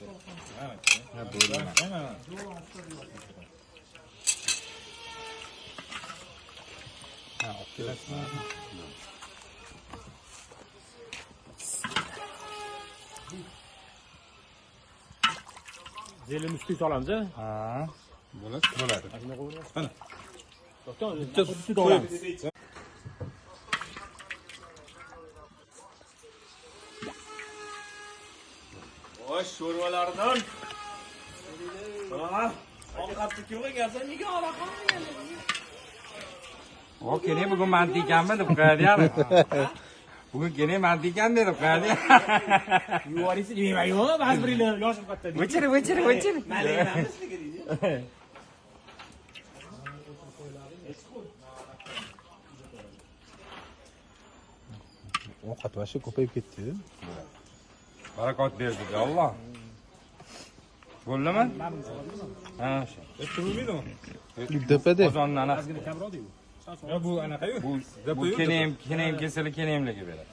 Ha, bo'ldi. Ha, okey. Zelini ustiga solamiz, a? Ha. Bo'ladi. Mana. Bitta sut olamiz. Voy, sho'rvalardan. Ovqatni ko'rib kelsa, nega ola qolmagan? O, keling bugun mant ekanmi deb qo'yadi. Bugun keling mant ekan deb qo'yadi. Yuvarisi, yo'q, ba'zi birlar yoshim katta. O'chir. Malayamiz nega deydi? Ovqat vashi ko'payib ketdi. Barakot berdi Alloh. Bo'ldimi? Ha, shu. Depada. Qozonni ana. Ozgina kamroq-ku. Bu anaqa-yu. Bu kelayim kesalar kelayimlarga beradi.